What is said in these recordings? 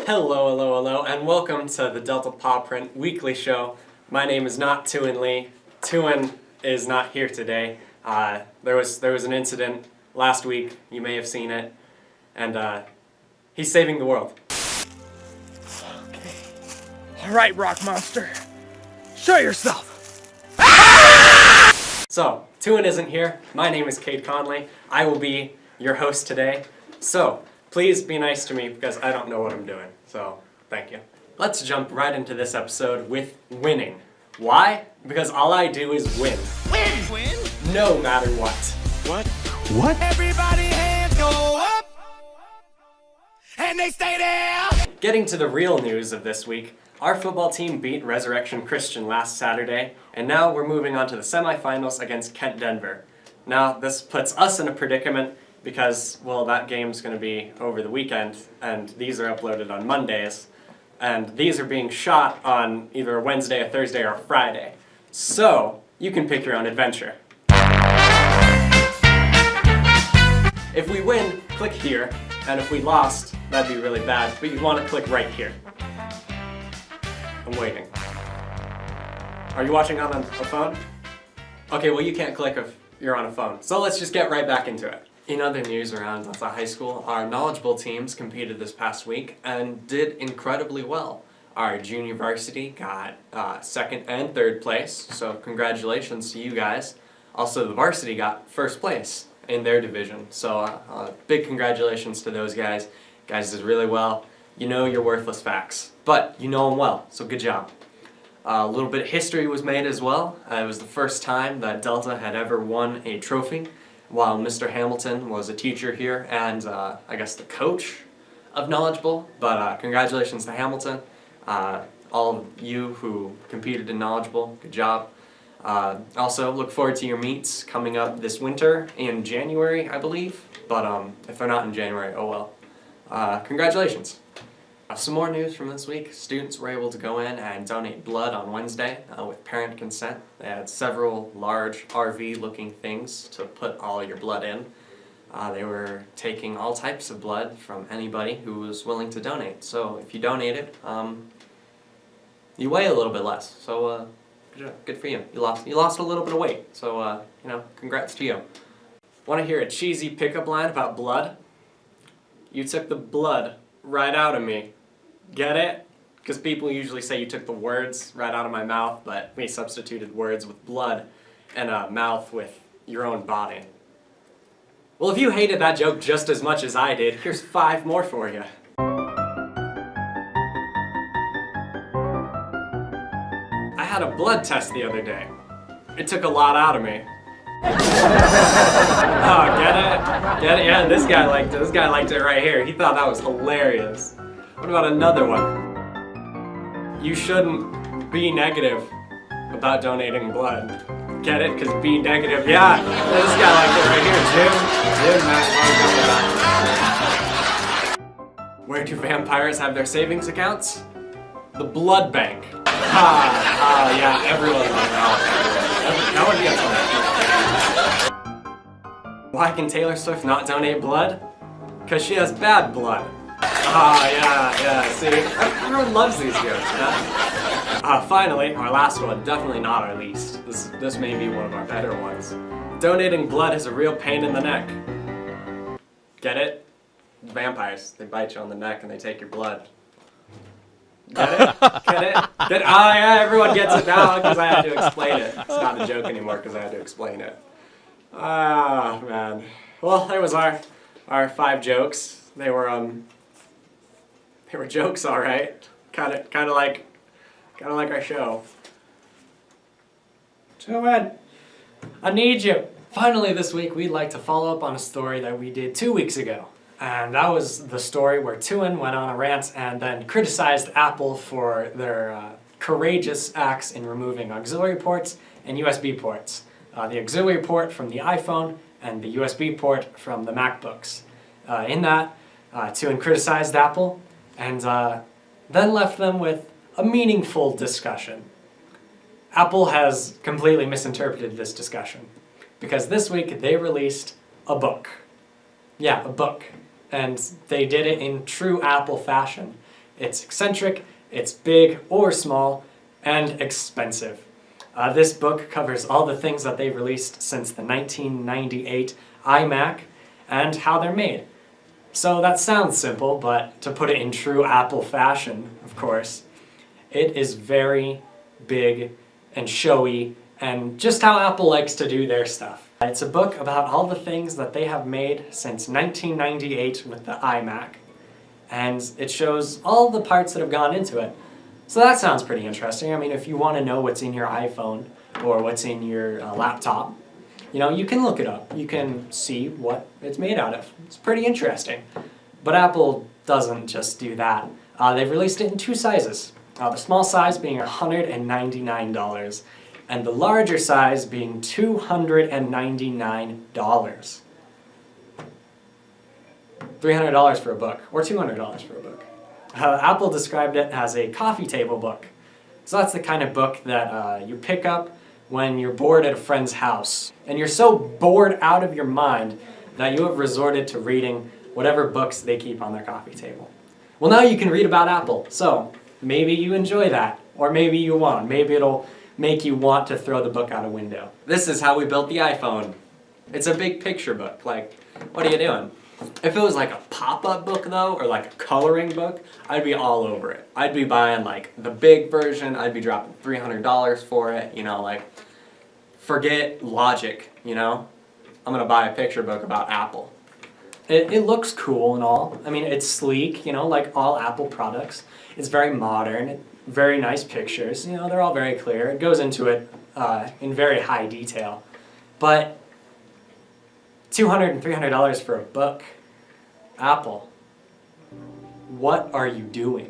Hello, and welcome to the Delta Paw Print Weekly Show. My name is not Tuan Lee. Tuan is not here today. There was an incident last week. You may have seen it, and he's saving the world. Okay. All right, Rock Monster. Show yourself. So, Tuan isn't here. My name is Cade Conley. I will be your host today. So, please be nice to me because I don't know what I'm doing. So, thank you. Let's jump right into this episode with winning. Why? Because all I do is win. Win? No matter what. What? Everybody hands go up, and they stay there. Getting to the real news of this week, our football team beat Resurrection Christian last Saturday, and now we're moving on to the semifinals against Kent Denver. Now, this puts us in a predicament because, well, that game's going to be over the weekend, and these are uploaded on Mondays, and these are being shot on either a Wednesday, a Thursday, or a Friday. So, you can pick your own adventure. If we win, click here, and if we lost, that'd be really bad, but you'd want to click right here. I'm waiting. Are you watching on a phone? Okay, well you can't click if you're on a phone. So let's just get right back into it. In other news around Delta High School, our knowledgeable teams competed this past week and did incredibly well. Our junior varsity got second and third place, so congratulations to you guys. Also, the varsity got first place in their division, so big congratulations to those guys. Guys did really well. You know your worthless facts, but you know them well, so good job. A little bit of history was made as well. It was the first time that Delta had ever won a trophy, while Mr. Hamilton was a teacher here and I guess the coach of Knowledgeable, but congratulations to Hamilton. All of you who competed in Knowledgeable, good job. Also, look forward to your meets coming up this winter in January, I believe, but if they're not in January, oh well. Congratulations. Some more news from this week. Students were able to go in and donate blood on Wednesday with parent consent. They had several large RV-looking things to put all your blood in. They were taking all types of blood from anybody who was willing to donate. So if you donated, you weigh a little bit less. So good for you. You lost a little bit of weight. So congrats to you. Want to hear a cheesy pickup line about blood? You took the blood right out of me. Get it? Because people usually say you took the words right out of my mouth, but we substituted words with blood and a mouth with your own body. Well, if you hated that joke just as much as I did, here's 5 more for you. I had a blood test the other day. It took a lot out of me. Oh, get it? Get it? Yeah, this guy liked it. This guy liked it right here. He thought that was hilarious. What about another one? You shouldn't be negative about donating blood. Get it? Because be negative. Yeah, this guy liked it right here. Jim, Matt. Where do vampires have their savings accounts? The blood bank. Yeah, everyone loves that. No one gets that. Why can Taylor Swift not donate blood? Because she has bad blood. Yeah, see? Everyone loves these jokes, man. Finally, our last one, definitely not our least. This may be one of our better ones. Donating blood is a real pain in the neck. Get it? Vampires, they bite you on the neck and they take your blood. Get it? Get it? Get it? Yeah, everyone gets it now because I had to explain it. It's not a joke anymore because I had to explain it. Man. Well, there was our 5 jokes. They were jokes, all right. Kind of like our show. Tuan, I need you. Finally, this week we'd like to follow up on a story that we did 2 weeks ago, and that was the story where Tuan went on a rant and then criticized Apple for their courageous acts in removing auxiliary ports and USB ports. The auxiliary port from the iPhone and the USB port from the MacBooks. In that, Tuan criticized Apple and then left them with a meaningful discussion. Apple has completely misinterpreted this discussion because this week they released a book. Yeah, a book. And they did it in true Apple fashion. It's eccentric, it's big or small, and expensive. This book covers all the things that they've released since the 1998 iMac and how they're made. So that sounds simple, but to put it in true Apple fashion, of course, it is very big and showy and just how Apple likes to do their stuff. It's a book about all the things that they have made since 1998 with the iMac, and it shows all the parts that have gone into it. So that sounds pretty interesting. I mean, if you want to know what's in your iPhone or what's in your laptop, you know, you can look it up. You can see what it's made out of. It's pretty interesting. But Apple doesn't just do that. They've released it in two sizes. The small size being $199 and the larger size being $299. $300 for a book, or $200 for a book. Apple described it as a coffee table book. So that's the kind of book that you pick up when you're bored at a friend's house. And you're so bored out of your mind that you have resorted to reading whatever books they keep on their coffee table. Well, now you can read about Apple. So maybe you enjoy that, or maybe you won't. Maybe it'll make you want to throw the book out a window. This is how we built the iPhone. It's a big picture book. Like, what are you doing? If it was like a pop-up book though, or like a coloring book, I'd be all over it. I'd be buying like the big version, I'd be dropping $300 for it, you know, like, forget logic, you know? I'm gonna buy a picture book about Apple. It looks cool and all. I mean, it's sleek, you know, like all Apple products. It's very modern, very nice pictures, you know, they're all very clear. It goes into it in very high detail. But $200 and $300 for a book. Apple, what are you doing?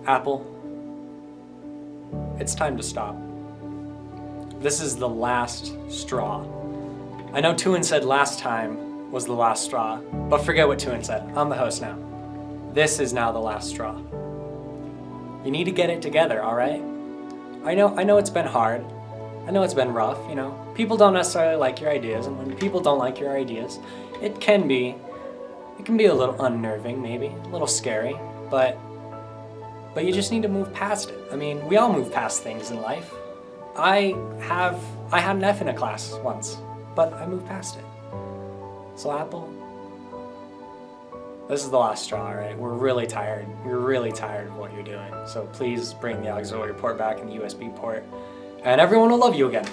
Apple, it's time to stop. This is the last straw. I know Tuin said last time was the last straw, but forget what Tuin said. I'm the host now. This is now the last straw. You need to get it together, all right? I know it's been hard. I know it's been rough, you know. People don't necessarily like your ideas, and when people don't like your ideas, it can be a little unnerving, maybe, a little scary, but you just need to move past it. I mean, we all move past things in life. I had an F in a class once, but I moved past it. So Apple, this is the last straw, all right? We're really tired. We're really tired of what you're doing. So please bring the auxiliary port back and the USB port, and everyone will love you again.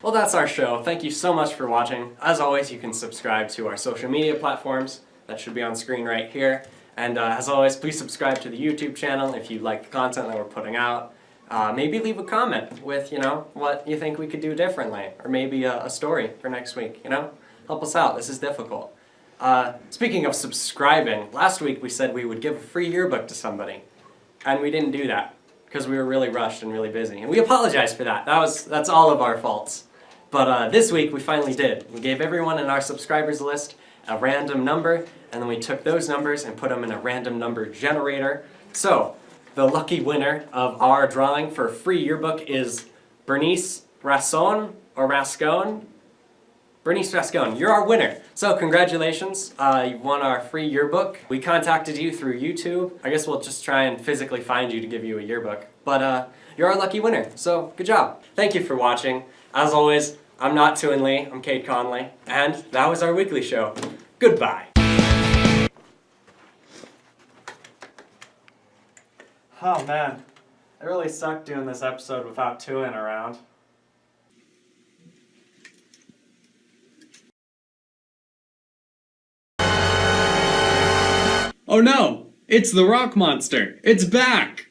Well, that's our show. Thank you so much for watching. As always, you can subscribe to our social media platforms. That should be on screen right here. And as always, please subscribe to the YouTube channel if you like the content that we're putting out. Maybe leave a comment with, you know, what you think we could do differently, or maybe a story for next week, you know? Help us out, this is difficult. Speaking of subscribing, last week we said we would give a free yearbook to somebody, and we didn't do that, because we were really rushed and really busy, and we apologize for that. That's all of our faults. But this week we finally did. We gave everyone in our subscribers list a random number, and then we took those numbers and put them in a random number generator. So, the lucky winner of our drawing for a free yearbook is Bernice Rascon, or Rascon? Bernice Rascon, you're our winner. So congratulations, you won our free yearbook. We contacted you through YouTube. I guess we'll just try and physically find you to give you a yearbook. But you're our lucky winner, so good job. Thank you for watching. As always, I'm not Tuin Lee, I'm Cade Conley, and that was our weekly show. Goodbye. Oh man, it really sucked doing this episode without Tuin around. Oh no! It's the rock monster! It's back!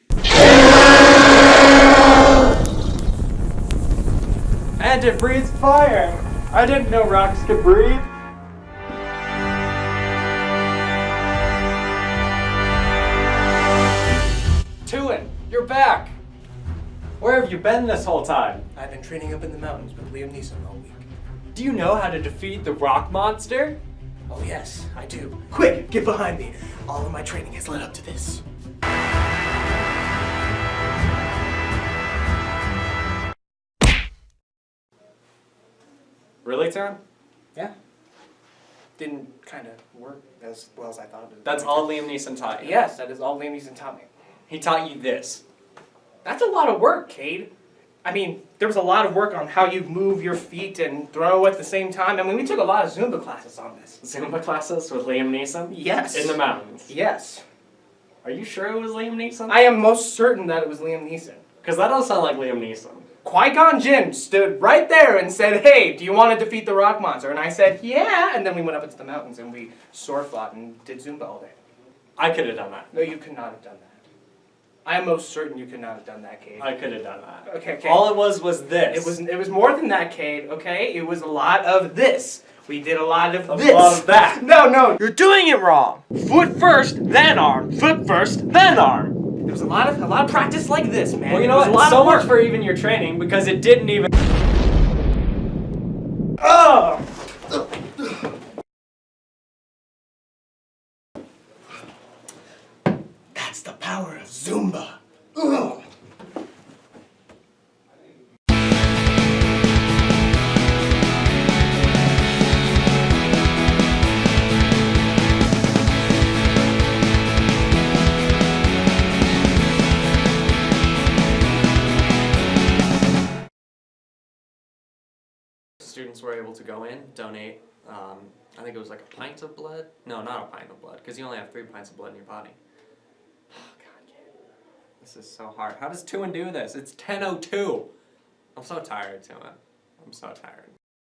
And it breathes fire! I didn't know rocks could breathe! Tuin, you're back! Where have you been this whole time? I've been training up in the mountains with Liam Neeson all week. Do you know how to defeat the rock monster? Oh yes, I do. Quick, get behind me. All of my training has led up to this. Really, Taryn? Yeah. Didn't kind of work as well as I thought it would. That's all Liam Neeson taught you? Yes, that is all Liam Neeson taught me. He taught you this. That's a lot of work, Cade. I mean, there was a lot of work on how you move your feet and throw at the same time. I mean, we took a lot of Zumba classes on this. Zumba classes with Liam Neeson? Yes. In the mountains? Yes. Are you sure it was Liam Neeson? I am most certain that it was Liam Neeson. Because that doesn't sound like Liam Neeson. Qui-Gon Jinn stood right there and said, "Hey, do you want to defeat the rock monster?" And I said, "Yeah." And then we went up into the mountains and we sword fought and did Zumba all day. I could have done that. No, you could not have done that. I am most certain you could not have done that, Cade. I could have done that. Okay, Cade. All it was this. It was more than that, Cade, okay? It was a lot of this. We did a lot of A this. lot of that. No. You're doing it wrong. Foot first, then arm. Foot first, then arm. There was a lot of practice like this, man. Well, you know It was what? a lot So of work. much for even your training because it didn't even. Oh! That's the power of Zumba. Ugh. Students were able to go in, donate, I think it was like a pint of blood? No, not a pint of blood, because you only have 3 pints of blood in your body. Oh, God, Kate. This is so hard. How does Tuin do this? It's 10:02. I'm so tired, Tuin. I'm so tired.